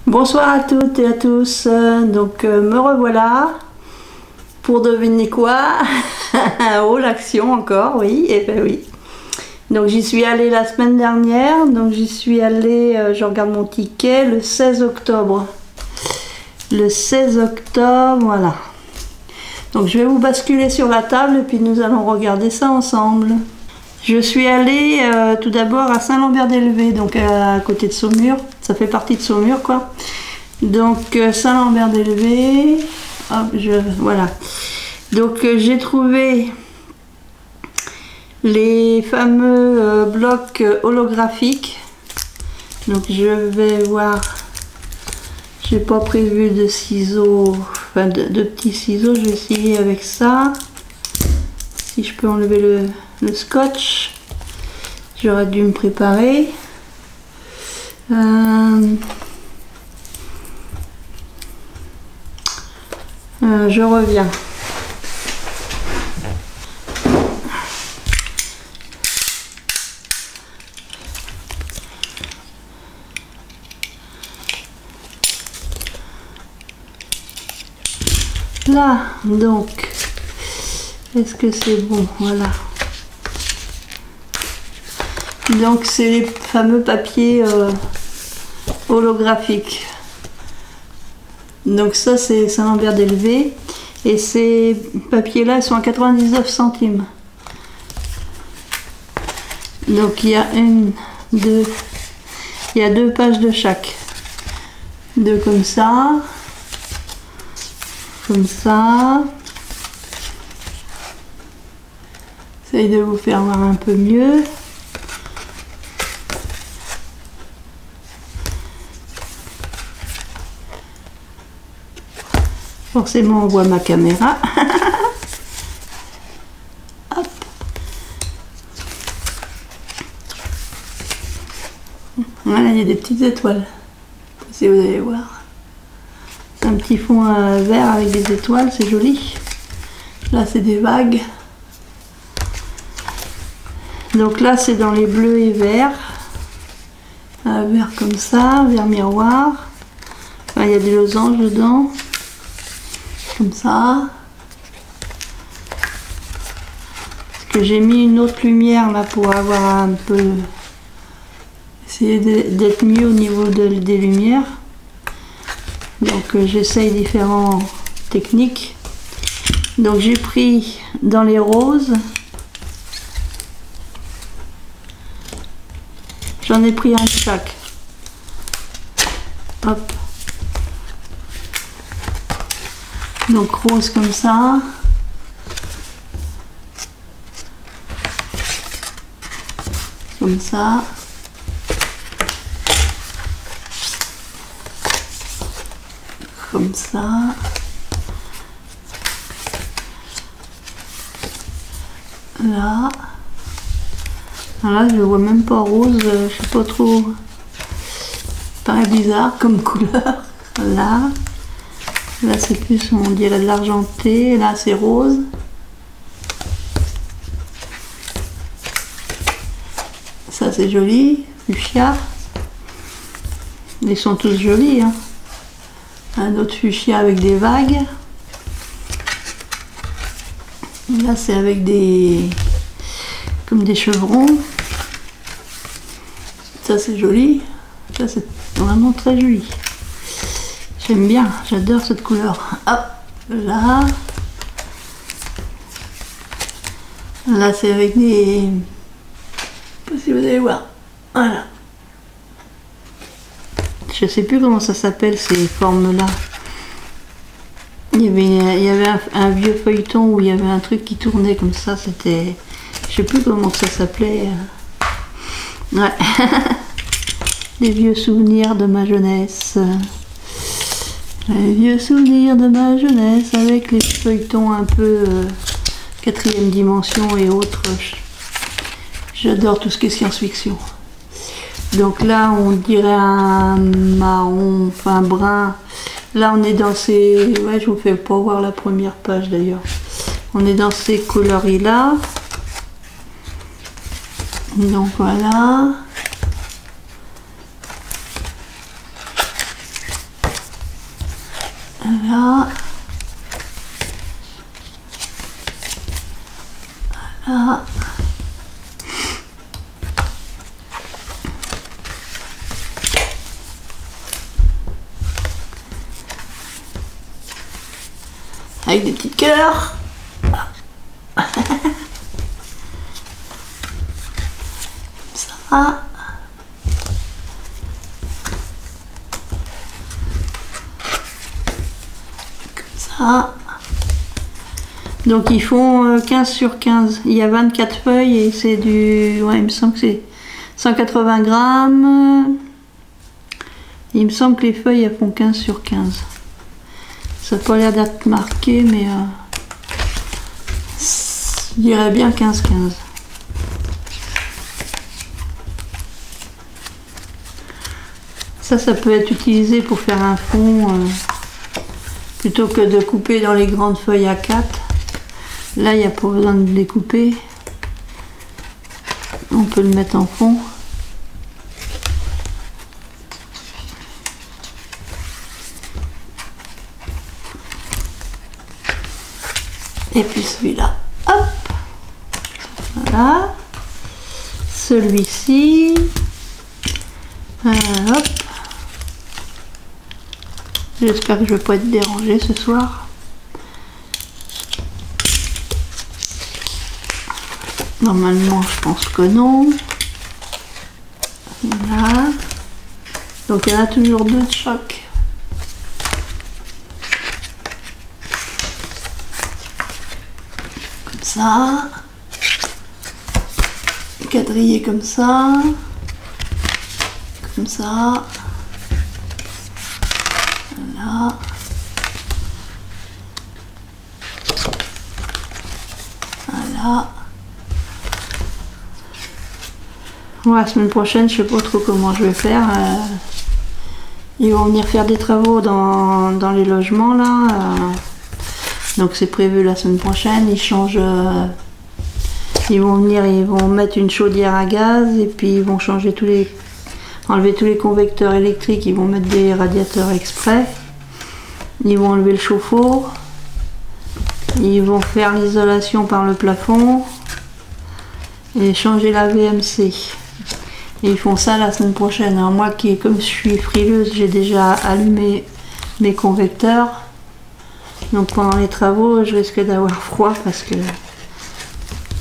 Bonsoir à toutes et à tous, me revoilà pour deviner quoi. Oh, l'action encore, oui, et ben oui. Donc j'y suis allée la semaine dernière, donc j'y suis allée, je regarde mon ticket, le 16 octobre. Le 16 octobre, voilà. Donc je vais vous basculer sur la table et puis nous allons regarder ça ensemble. Je suis allée tout d'abord à Saint-Lambert-d'Elvée, donc à côté de Saumur. Ça fait partie de Saumur, quoi. Donc Saint-Lambert-d'Elvée, hop, voilà. Donc j'ai trouvé les fameux blocs holographiques. Donc je vais voir. J'ai pas prévu de ciseaux, enfin de petits ciseaux. Je vais essayer avec ça. Si je peux enlever le scotch, j'aurais dû me préparer. Je reviens. Là, donc, est-ce que c'est bon? Voilà. Donc, c'est les fameux papiers holographiques. Donc ça, c'est Saint-Lambert-d'Elvée. Et ces papiers-là, ils sont à 99 centimes. Donc, il y a il y a deux pages de chaque. Deux comme ça. Comme ça. J'essaye de vous faire voir un peu mieux. Forcément, on voit ma caméra. Hop. Voilà, il y a des petites étoiles. Si vous allez voir. C'est un petit fond vert avec des étoiles, c'est joli. Là, c'est des vagues. Donc là, c'est dans les bleus et verts. Vert comme ça, vert miroir. Enfin, il y a des losanges dedans. Comme ça. Parce que j'ai mis une autre lumière là pour avoir un peu... Essayer d'être mieux au niveau des lumières. Donc j'essaye différentes techniques. Donc j'ai pris dans les roses. J'en ai pris un de chaque. Hop. Donc rose comme ça. Comme ça. Comme ça. Là. Là, je vois même pas rose, je sais pas trop. Paraît bizarre comme couleur. Là. Là, c'est plus, on dirait de l'argenté. Là, c'est rose. Ça, c'est joli. Fuchsia. Ils sont tous jolis, hein. Un autre fuchsia avec des vagues. Là, c'est avec des... comme des chevrons. Ça, c'est joli. Ça, c'est vraiment très joli. J'aime bien, j'adore cette couleur. Hop, là. Là, c'est avec des... Je sais pas si vous allez voir. Voilà. Je sais plus comment ça s'appelle ces formes-là. Il y avait un vieux feuilleton où il y avait un truc qui tournait comme ça. C'était... Je sais plus comment ça s'appelait. Ouais. Des vieux souvenirs de ma jeunesse. Les vieux souvenirs de ma jeunesse avec les feuilletons un peu quatrième dimension et autres. J'adore tout ce qui est science-fiction. Donc là, on dirait un marron, enfin brun. Là, on est dans ces... Ouais, je vous fais pas voir la première page d'ailleurs. On est dans ces coloris-là. Donc voilà. Voilà. Voilà. Avec des petits cœurs. Ça. Comme ça. Donc ils font 15 sur 15. Il y a 24 feuilles et c'est du... Ouais, il me semble que c'est 180 grammes. Il me semble que les feuilles elles font 15 sur 15. Ça n'a pas l'air d'être marqué, mais je dirais bien 15-15. Ça peut être utilisé pour faire un fond, plutôt que de couper dans les grandes feuilles A4. Là, il n'y a pas besoin de les couper. On peut le mettre en fond. Et puis celui-là, hop, voilà, celui-ci, hop, j'espère que je ne vais pas être dérangée ce soir. Normalement, je pense que non. Voilà, donc il y en a toujours deux de chaque. Ça, quadrillé comme ça, voilà, voilà. Bon, la semaine prochaine, je sais pas trop comment je vais faire. Ils vont venir faire des travaux dans les logements là. Donc c'est prévu la semaine prochaine, ils changent, ils vont venir, ils vont mettre une chaudière à gaz et puis ils vont changer enlever tous les convecteurs électriques, ils vont mettre des radiateurs exprès, ils vont enlever le chauffe-eau, ils vont faire l'isolation par le plafond et changer la VMC. Et ils font ça la semaine prochaine. Alors moi comme je suis frileuse, j'ai déjà allumé mes convecteurs. Donc pendant les travaux, je risque d'avoir froid parce que,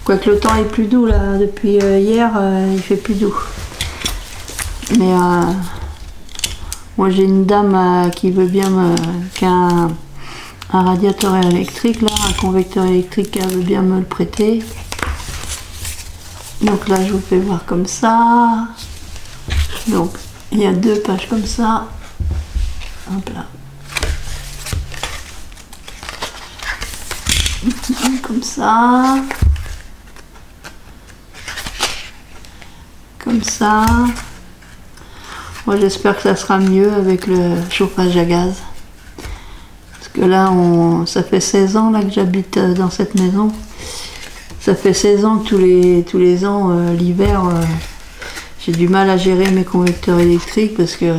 quoique le temps est plus doux là, depuis hier, il fait plus doux. Mais moi j'ai une dame qui veut bien qui a un radiateur électrique là, un convecteur électrique, elle veut bien me le prêter. Donc là je vous fais voir comme ça. Donc il y a deux pages comme ça. Hop là. Comme ça, comme ça. Moi j'espère que ça sera mieux avec le chauffage à gaz, parce que là ça fait 16 ans là que j'habite dans cette maison. Ça fait 16 ans que tous les ans l'hiver j'ai du mal à gérer mes convecteurs électriques, parce que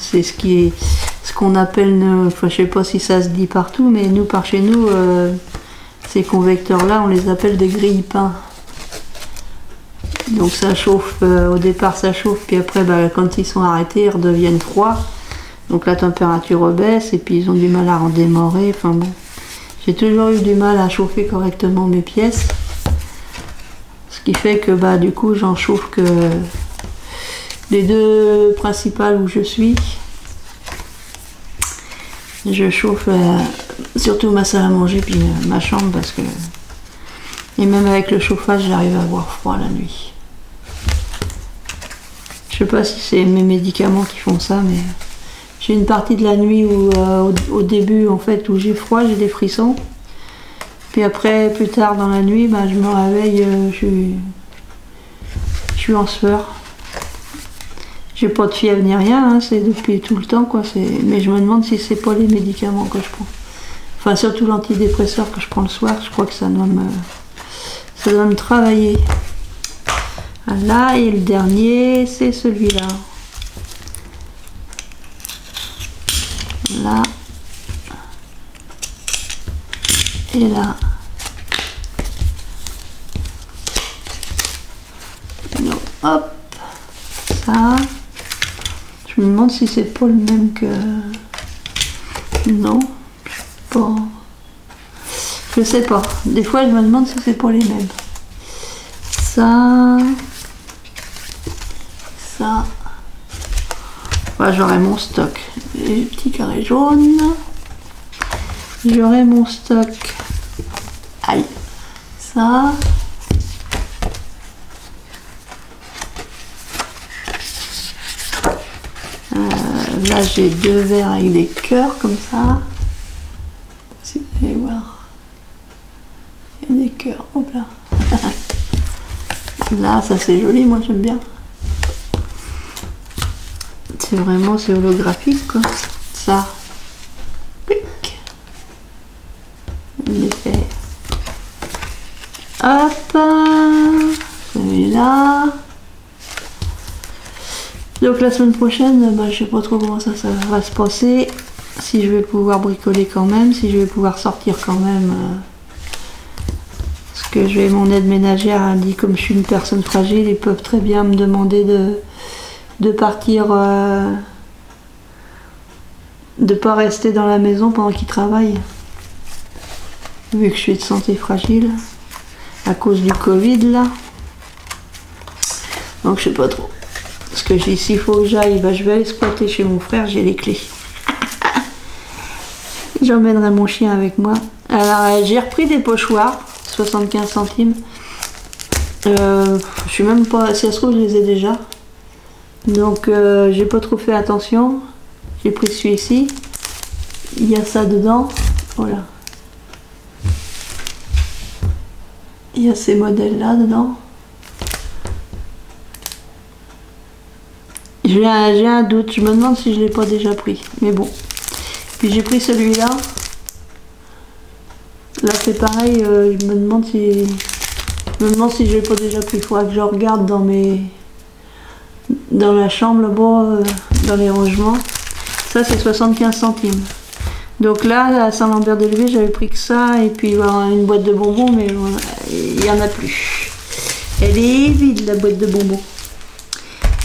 c'est ce qu'on appelle, enfin, je sais pas si ça se dit partout, mais nous par chez nous ces convecteurs là on les appelle des grille-pains. Donc ça chauffe, au départ ça chauffe, puis après quand ils sont arrêtés ils redeviennent froids, donc la température baisse et puis ils ont du mal à redémarrer. Enfin bon, j'ai toujours eu du mal à chauffer correctement mes pièces, ce qui fait que du coup j'en chauffe que les deux principales où je suis. Je chauffe surtout ma salle à manger puis ma chambre, parce que, et même avec le chauffage j'arrive à avoir froid la nuit. Je sais pas si c'est mes médicaments qui font ça, mais j'ai une partie de la nuit où au début en fait où j'ai froid, j'ai des frissons, puis après plus tard dans la nuit je me réveille, je suis en sueur. J'ai pas de fièvre ni rien, hein, c'est depuis tout le temps quoi. Mais je me demande si c'est pas les médicaments que je prends. Enfin surtout l'antidépresseur que je prends le soir, je crois que ça doit me travailler. Voilà, et le dernier c'est celui-là. Là. Et là. Donc, hop. Ça. Je me demande si c'est pas le même que... Non. Pas... Je sais pas. Des fois, je me demande si c'est pas les mêmes. Ça. Ça. Voilà, j'aurai mon stock. Les petits carrés jaunes. J'aurai mon stock. Aïe. Ça. Là, j'ai 2 verres avec des cœurs comme ça. Si vous allez voir. Il y a des cœurs. Hop là. Là, ça c'est joli, moi j'aime bien. C'est vraiment, c'est holographique quoi. Ça. Pic. L'effet. Hop. Celui-là. Donc la semaine prochaine, bah, je sais pas trop comment ça va se passer. Si je vais pouvoir bricoler quand même, si je vais pouvoir sortir quand même. Parce que mon aide ménagère a dit, comme je suis une personne fragile, ils peuvent très bien me demander de partir, de pas rester dans la maison pendant qu'ils travaillent. Vu que je suis de santé fragile, à cause du Covid là. Donc je sais pas trop. Parce que s'il faut que j'aille, bah, je vais aller squatter chez mon frère, j'ai les clés. J'emmènerai mon chien avec moi. Alors j'ai repris des pochoirs, 75 centimes. Je suis même pas, si ça se trouve je les ai déjà. Donc j'ai pas trop fait attention. J'ai pris celui-ci. Il y a ça dedans. Voilà. Il y a ces modèles là dedans. J'ai un doute, je me demande si je l'ai pas déjà pris, mais bon. Puis j'ai pris celui-là. Là c'est pareil, je me demande si je l'ai pas déjà pris. Il faudra que je regarde dans la chambre là-bas, dans les rangements. Ça c'est 75 centimes. Donc là, à Saint-Lambert-de-Lévis, j'avais pris que ça et puis une boîte de bonbons, mais il n'y en a plus. Elle est vide la boîte de bonbons.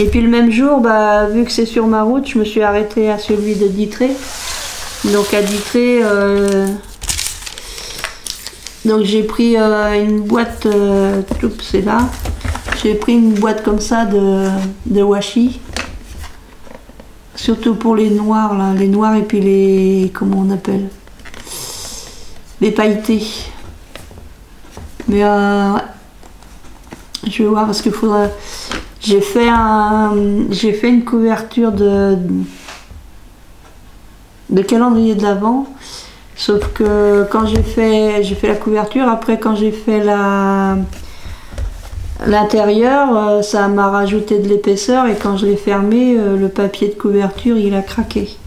Et puis le même jour, bah, vu que c'est sur ma route, je me suis arrêtée à celui de Ditré. Donc à Ditré, donc j'ai pris une boîte, c'est là. J'ai pris une boîte comme ça de washi. Surtout pour les noirs, là, les noirs et puis les, comment on appelle, les pailletés. Mais je vais voir parce qu'il faudra. J'ai fait une couverture de calendrier de l'Avent, sauf que quand j'ai fait la couverture, après quand j'ai fait l'intérieur, ça m'a rajouté de l'épaisseur et quand je l'ai fermé, le papier de couverture il a craqué.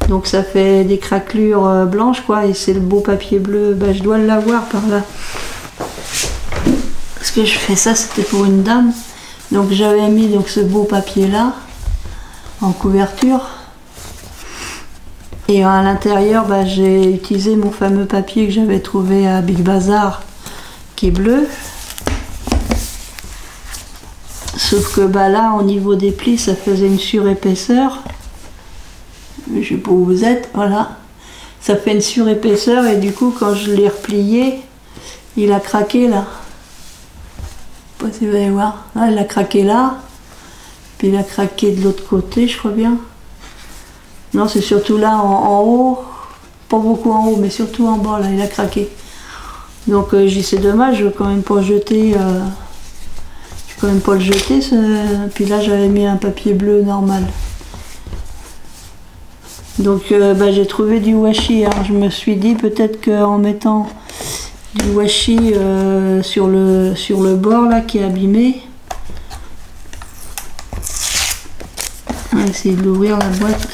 Donc ça fait des craquelures blanches quoi, et c'est le beau papier bleu, bah, je dois l'avoir par là. Parce que je fais ça, c'était pour une dame. Donc j'avais mis donc ce beau papier là en couverture et à l'intérieur bah, j'ai utilisé mon fameux papier que j'avais trouvé à Big Bazar qui est bleu, sauf que bah, là au niveau des plis ça faisait une surépaisseur, je sais pas où vous êtes, voilà, ça fait une surépaisseur et du coup quand je l'ai replié il a craqué là. Je sais pas si vous allez voir. Là, il a craqué là. Puis il a craqué de l'autre côté, je crois bien. Non, c'est surtout là en haut. Pas beaucoup en haut, mais surtout en bas, là, il a craqué. Donc j'ai dit c'est dommage, je veux quand même pas jeter. Je veux quand même pas le jeter. Puis là, j'avais mis un papier bleu normal. Donc bah, j'ai trouvé du washi. Alors je me suis dit peut-être qu'en mettant du washi sur le bord là qui est abîmé. On va essayer de l'ouvrir la boîte.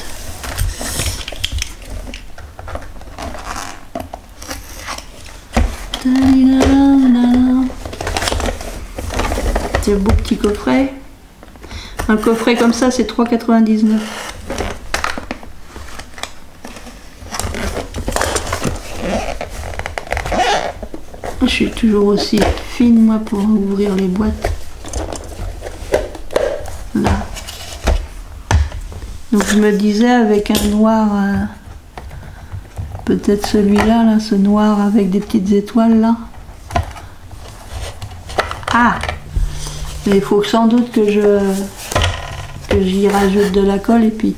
C'est un beau petit coffret. Un coffret comme ça c'est 3,99 €. je suis toujours aussi fine moi pour ouvrir les boîtes. Là. Donc je me disais avec un noir, peut-être celui-là, là, ce noir avec des petites étoiles là. Ah! Mais il faut sans doute que j'y rajoute de la colle et puis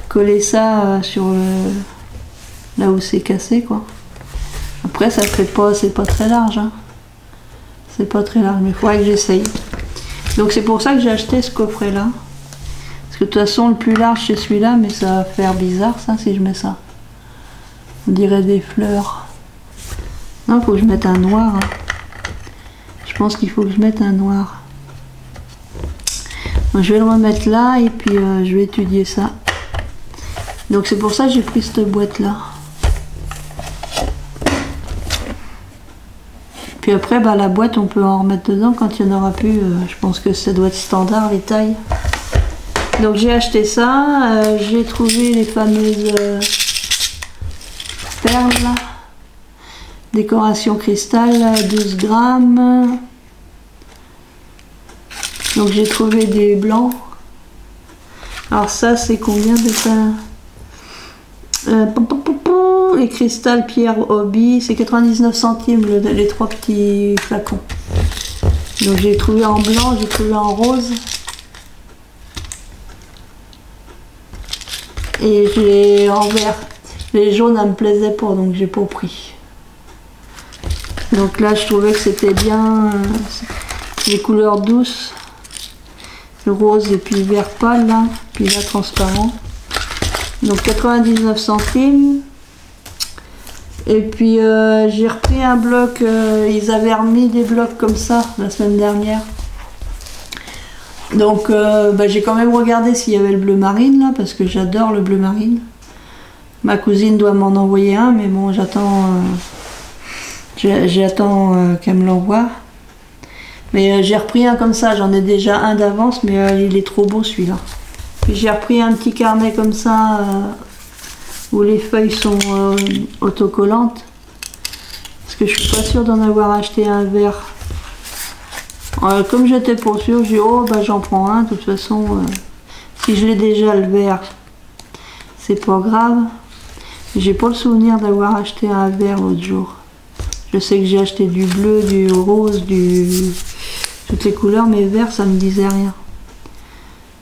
coller ça sur là où c'est cassé quoi. Après ça fait pas, c'est pas très large, hein. C'est pas très large, mais il faudrait que j'essaye. Donc c'est pour ça que j'ai acheté ce coffret là. Parce que de toute façon le plus large c'est celui-là, mais ça va faire bizarre ça si je mets ça. On dirait des fleurs. Non, il faut que je mette un noir. Hein. Je pense qu'il faut que je mette un noir. Donc, je vais le remettre là et puis je vais étudier ça. Donc c'est pour ça que j'ai pris cette boîte là. Puis après bah, la boîte on peut en remettre dedans quand il n'y en aura plus. Je pense que ça doit être standard les tailles. Donc j'ai acheté ça. J'ai trouvé les fameuses perles là. Décoration cristal 12 grammes. Donc j'ai trouvé des blancs. Alors ça c'est combien de ça? Les cristal pierre hobby, c'est 99 centimes les 3 petits flacons. Donc j'ai trouvé en blanc, j'ai trouvé en rose. Et j'ai en vert. Les jaunes ne me plaisaient pas donc j'ai pas pris. Donc là je trouvais que c'était bien les couleurs douces. Le rose et puis le vert pâle là, puis là transparent. Donc 99 centimes. Et puis j'ai repris un bloc, ils avaient remis des blocs comme ça la semaine dernière. Donc bah, j'ai quand même regardé s'il y avait le bleu marine là, parce que j'adore le bleu marine. Ma cousine doit m'en envoyer un, mais bon j'attends qu'elle me l'envoie. Mais j'ai repris un comme ça, j'en ai déjà un d'avance, mais il est trop beau celui-là. Puis j'ai repris un petit carnet comme ça, où les feuilles sont autocollantes. Parce que je suis pas sûre d'en avoir acheté un vert. Comme j'étais pas sûre, j'ai dit oh bah j'en prends un, de toute façon, si je l'ai déjà le vert, c'est pas grave. J'ai pas le souvenir d'avoir acheté un vert l'autre jour. Je sais que j'ai acheté du bleu, du rose, toutes les couleurs, mais vert ça me disait rien.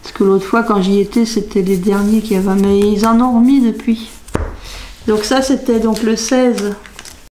Parce que l'autre fois quand j'y étais, c'était les derniers qu'il y avait, mais ils en ont remis depuis. Donc ça c'était donc le 16.